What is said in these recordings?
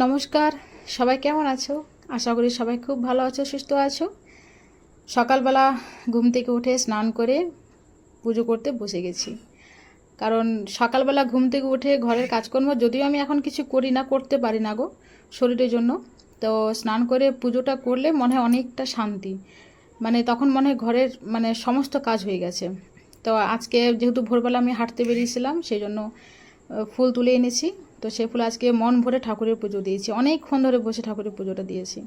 নমস্কার, সবাই কেমন আছো? আশা করি সবাই খুব ভালো আছো, সুস্থ আছো। সকালবেলা ঘুম থেকে উঠে স্নান করে পুজো করতে বসে গেছি। কারণ সকালবেলা ঘুম থেকে উঠে ঘরের কাজকর্ম যদিও আমি এখন কিছু করি না, করতে পারি না গো, শরীরের জন্য। তো স্নান করে পুজোটা করলে মনে হয় অনেকটা শান্তি, মানে তখন মনে হয় ঘরের মানে সমস্ত কাজ হয়ে গেছে। তো আজকে যেহেতু ভোরবেলা আমি হাঁটতে বেরিয়েছিলাম, সেই জন্য ফুল তুলে এনেছি। তো সেই ফুল আজকে মন ভরে ঠাকুরের পুজো দিয়েছি, অনেকক্ষণ ধরে বসে ঠাকুরের পুজোটা দিয়েছি।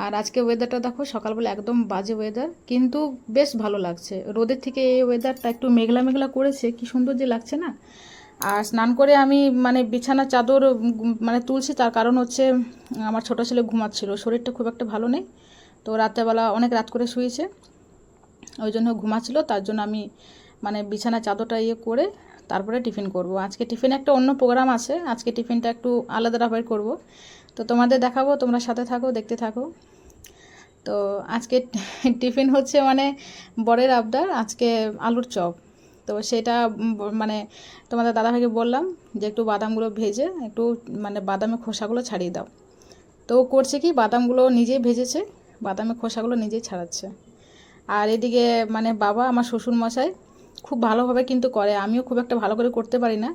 আর আজকে ওয়েদারটা দেখো, সকালবেলা একদম বাজে ওয়েদার, কিন্তু বেশ ভালো লাগছে। রোদের থেকে এই ওয়েদারটা একটু মেঘলা মেঘলা করেছে, কি সুন্দর যে লাগছে না। আর স্নান করে আমি মানে বিছানা চাদর মানে তুলছি, তার কারণ হচ্ছে আমার ছোটো ছেলে ঘুমাচ্ছিল, শরীরটা খুব একটা ভালো নেই। তো রাত্রেবেলা অনেক রাত করে শুয়েছে, ওই জন্য ঘুমাচ্ছিল, তার জন্য আমি মানে বিছানা চাদরটা করে তারপরে টিফিন করব। আজকে টিফিনে একটা অন্য প্রোগ্রাম আছে, আজকে টিফিনটা একটু আলাদা রকমের করব। তো তোমাদের দেখাবো, তোমরা সাথে থাকো, দেখতে থাকো। তো আজকে টিফিন হচ্ছে মানে বরের আবদার, আজকে আলুর চপ। তো সেটা মানে তোমাদের দাদাভাইকে বললাম যে একটু বাদামগুলো ভেজে একটু মানে বাদামের খোসাগুলো ছাড়িয়ে দাও। তো ও করছে কি, বাদামগুলো নিজেই ভেজেছে, বাদামের খোসাগুলো নিজেই ছাড়াচ্ছে। আর এদিকে মানে বাবা, আমার শ্বশুর মশাই খুব ভালোভাবে কিন্তু করে, আমিও খুব একটা ভালো করে করতে পারি না।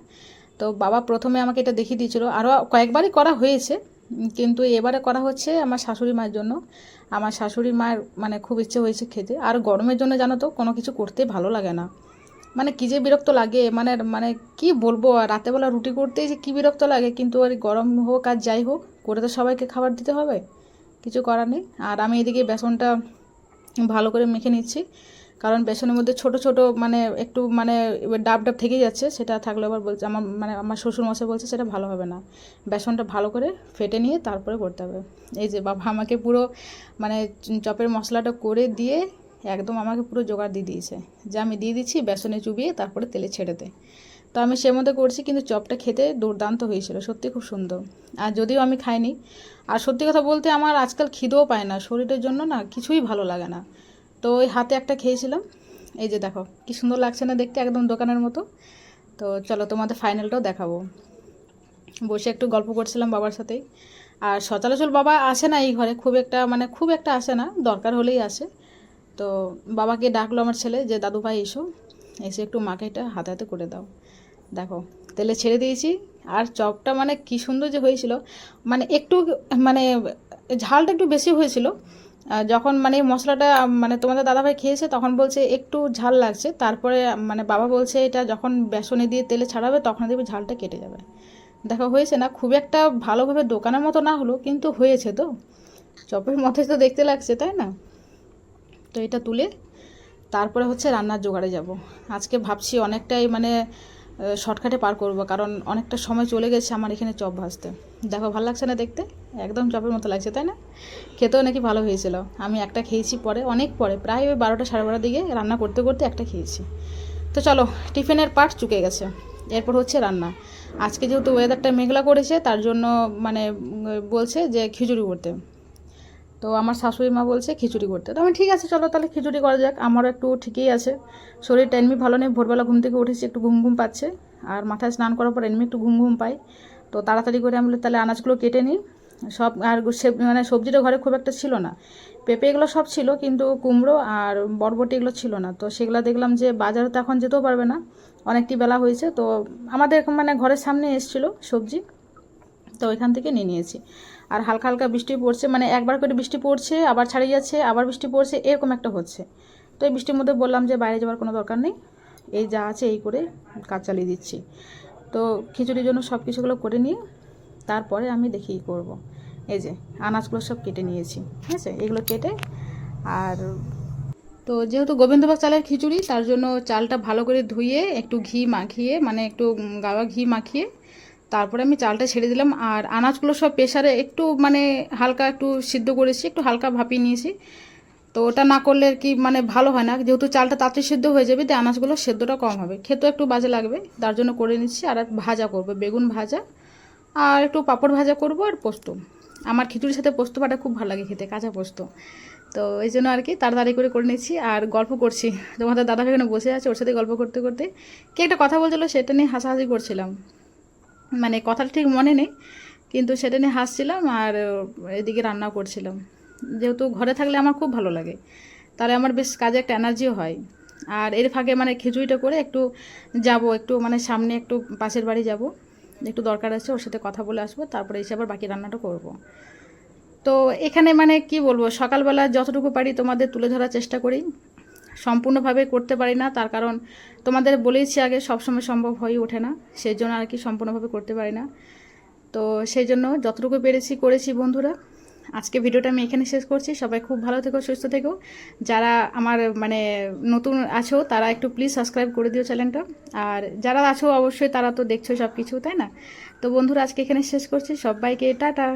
তো বাবা প্রথমে আমাকে এটা দেখিয়ে দিয়েছিল, আরও কয়েকবারই করা হয়েছে, কিন্তু এবারে করা হচ্ছে আমার শাশুড়ি মায়ের জন্য। আমার শাশুড়ি মায়ের মানে খুব ইচ্ছে হয়েছে খেতে। আর গরমের জন্য জানো তো কোনো কিছু করতে ভালো লাগে না, মানে কী যে বিরক্ত লাগে, মানে মানে কি বলবো। আর রাতেবেলা রুটি করতেই যে কী বিরক্ত লাগে, কিন্তু আর গরম হোক আর যাই হোক, করে তো সবাইকে খাবার দিতে হবে, কিছু করার নেই। আর আমি এদিকে বেসনটা ভালো করে মেখে নিচ্ছি, কারণ বেসনের মধ্যে ছোট ছোট মানে একটু মানে ডাব ডাব থেকে যাচ্ছে, সেটা থাকলে আবার বলছে আমার মানে আমার শ্বশুরমশাই বলছে সেটা ভালো হবে না। বেসনটা ভালো করে ফেটে নিয়ে তারপরে করতে হবে। এই যে বাবা আমাকে পুরো মানে চপের মশলাটা করে দিয়ে একদম আমাকে পুরো জোগাড় দিয়ে দিয়েছে, যে আমি দিয়ে দিচ্ছি, বেসনে চুবিয়ে তারপরে তেলে ছেড়ে দে। তো আমি সে মধ্যে করছি, কিন্তু চপটা খেতে দুর্দান্ত হয়েছিল, সত্যি খুব সুন্দর। আর যদিও আমি খাইনি, আর সত্যি কথা বলতে আমার আজকাল খিদেও পায় না, শরীরের জন্য না কিছুই ভালো লাগে না। তো ওই হাতে একটা খেয়েছিলাম। এই যে দেখো কি সুন্দর লাগছে না দেখতে, একদম দোকানের মতো। তো চলো তোমাদের ফাইনালটাও দেখাবো। বসে একটু গল্প করছিলাম বাবার সাথেই। আর সচরাচর বাবা আসে না এই ঘরে, খুব একটা মানে খুব একটা আসে না, দরকার হলেই আসে। তো বাবাকে ডাকলো আমার ছেলে, যে দাদু ভাই এসো, এসে একটু মাকে এটা হাতে হাতে করে দাও। দেখো তেলে ছেড়ে দিয়েছি। আর চপটা মানে কী সুন্দর যে হয়েছিল, মানে একটু মানে ঝালটা একটু বেশি হয়েছিল। যখন মানে মশলাটা মানে তোমাদের দাদাভাই খেয়েছে, তখন বলছে একটু ঝাল লাগছে, তারপরে মানে বাবা বলছে এটা যখন বেসনে দিয়ে তেলে ছাড়াবে তখন দেখবে ঝালটা কেটে যাবে। দেখো হয়েছে না, খুব একটা ভালোভাবে দোকানের মতো না হলো, কিন্তু হয়েছে তো, চপের মতোই তো দেখতে লাগছে, তাই না? তো এটা তুলে তারপরে হচ্ছে রান্নার জোগাড়ে যাব। আজকে ভাবছি অনেকটাই মানে শর্টকাটে পার করব, কারণ অনেকটা সময় চলে গেছে আমার এখানে চপ ভাজতে। দেখো ভালো লাগছে না দেখতে, একদম চপের মতো লাগছে, তাই না? খেতেও নাকি ভালো হয়েছিল। আমি একটা খেয়েছি পরে, অনেক পরে, প্রায় ওই 12টা সাড়ে 12টার দিকে রান্না করতে করতে একটা খেয়েছি। তো চলো, টিফিনের পার্ট চুকে গেছে, এরপর হচ্ছে রান্না। আজকে যেহেতু ওয়েদারটা মেঘলা করেছে, তার জন্য মানে বলছে যে খিচুড়ি করতে। তো আমার শাশুড়ি মা বলছে খিচুড়ি করতে, তো আমি ঠিক আছে চলো তাহলে খিচুড়ি করা যাক। আমারও একটু ঠিকই আছে, শরীরটা এমনি ভালো নেই, ভোরবেলা ঘুম থেকে উঠেছি একটু ঘুম ঘুম পাচ্ছে। আর মাথায় স্নান করার পর এমনি একটু ঘুম ঘুম পাই। তো তাড়াতাড়ি করে আমি তাহলে আনাজগুলো কেটে নিই সব। আর মানে সবজিটা ঘরে খুব একটা ছিল না, পেঁপে এগুলো সব ছিল, কিন্তু কুমড়ো আর বরবটি এগুলো ছিল না। তো সেগুলো দেখলাম যে বাজারে তো এখন যেতেও পারবে না, অনেকটি বেলা হয়েছে। তো আমাদের মানে ঘরের সামনে এসেছিলো সবজি, তো ওইখান থেকে নিয়ে নিয়েছি। আর হালকা হালকা বৃষ্টি পড়ছে, মানে একবার করে বৃষ্টি পড়ছে আবার ছাড়িয়ে যাচ্ছে, আবার বৃষ্টি পড়ছে, এরকম একটা হচ্ছে। তো এই বৃষ্টির মধ্যে বললাম যে বাইরে যাওয়ার কোনো দরকার নেই, এই যা আছে এই করে কাজ চালিয়ে দিচ্ছি। তো খিচুড়ির জন্য সব কিছুগুলো করে নিয়ে তারপরে আমি দেখি কী করবো। এই যে আনাজগুলো সব কেটে নিয়েছি, ঠিক আছে, এগুলো কেটে। আর তো যেহেতু গোবিন্দভোগ চালের খিচুড়ি, তার জন্য চালটা ভালো করে ধুয়ে একটু ঘি মাখিয়ে, মানে একটু গাওয়া ঘি মাখিয়ে তারপরে আমি চালটা ছেড়ে দিলাম। আর আনাজগুলো সব প্রেসারে একটু মানে হালকা একটু সিদ্ধ করেছি, একটু হালকা ভাপিয়ে নিয়েছি। তো ওটা না করলে আর কি মানে ভালো হয় না, যেহেতু চালটা তাড়াতাড়ি সিদ্ধ হয়ে যাবে, দিয়ে আনাজগুলো সেদ্ধটা কম হবে, খেতেও একটু বাজে লাগবে, তার জন্য করে নিচ্ছি। আর ভাজা করবো, বেগুন ভাজা আর একটু পাঁপড় ভাজা করব, আর পোস্ত। আমার খিচুড়ির সাথে পোস্ত বাটা খুব ভালো লাগে খেতে, কাঁচা পোস্ত। তো এই জন্য আর কি তাড়াতাড়ি করে নিচ্ছি আর গল্প করছি। তোমাদের দাদা এখানে বসে আছে, ওর সাথে গল্প করতে করতে কি একটা কথা বলছিলো, সেটা নিয়ে হাসাহাসি করছিলাম। মানে কথাটা ঠিক মনে নেই, কিন্তু সেটা নিয়ে হাসছিলাম আর এদিকে রান্নাও করছিলাম। যেহেতু ঘরে থাকলে আমার খুব ভালো লাগে, তাহলে আমার বেশ কাজে একটা এনার্জিও হয়। আর এর ফাঁকে মানে খিচুড়িটা করে একটু যাব, একটু মানে সামনে একটু পাশের বাড়ি যাব, একটু দরকার আছে, ওর সাথে কথা বলে আসবো, তারপরে এসে আবার বাকি রান্নাটা করব। তো এখানে মানে কি বলবো, সকালবেলা যতটুকু পারি তোমাদের তুলে ধরার চেষ্টা করি, সম্পূর্ণভাবে করতে পারি না, তার কারণ তোমাদের বলেইছি আগে সবসময় সম্ভব হয়ে ওঠে না, সেই জন্য আর কি সম্পূর্ণভাবে করতে পারি না। তো সেই জন্য যতটুকু পেরেছি করেছি বন্ধুরা। আজকে ভিডিওটা আমি এখানে শেষ করছি। সবাই খুব ভালো থেকো, সুস্থ থেকো। যারা আমার মানে নতুন আছো তারা একটু প্লিজ সাবস্ক্রাইব করে দিও চ্যানেলটা। আর যারা আছো অবশ্যই তারা তো দেখছো সব কিছু, তাই না? তো বন্ধুরা আজকে এখানে শেষ করছি। সবাইকে টাটা।